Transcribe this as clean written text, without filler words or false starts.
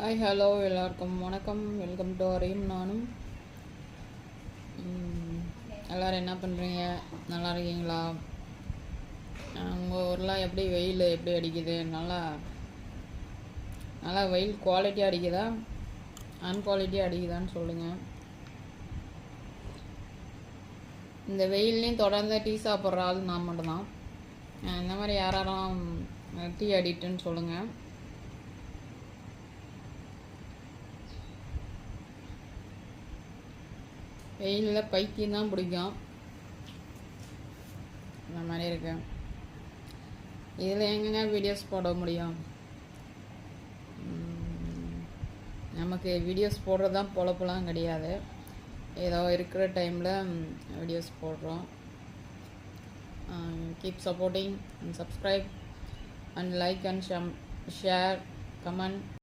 Hi hello எல்லாருக்கும் வணக்கம். Welcome to அறையும் நானும். எல்லோரும் என்ன பண்ணுறீங்க? நல்லா இருக்கீங்களா? உங்கள் ஊரில் எப்படி வெயில் எப்படி அடிக்குது? நல்லா வெயில் குவாலிட்டியாக அடிக்குதா அன்குவாலிட்டியாக அடிக்குதான்னு சொல்லுங்கள். இந்த வெயில்லையும் தொடர்ந்து டீ சாப்பிட்ற ஆள் நான் மட்டும்தான். இந்த மாதிரி யாரும் டீ அடிக்ட்டுன்னு சொல்லுங்கள். வெயிலில் பைத்தியம் தான் பிடிக்கும். இந்த மாதிரி இருக்கு. இதில் எங்கெங்க வீடியோஸ் போட முடியும்? நமக்கு வீடியோஸ் போடுறது தான் பொழப்பெல்லாம் கிடையாது. ஏதோ இருக்கிற டைமில் வீடியோஸ் போடுறோம். Keep supporting and subscribe and like and share comment.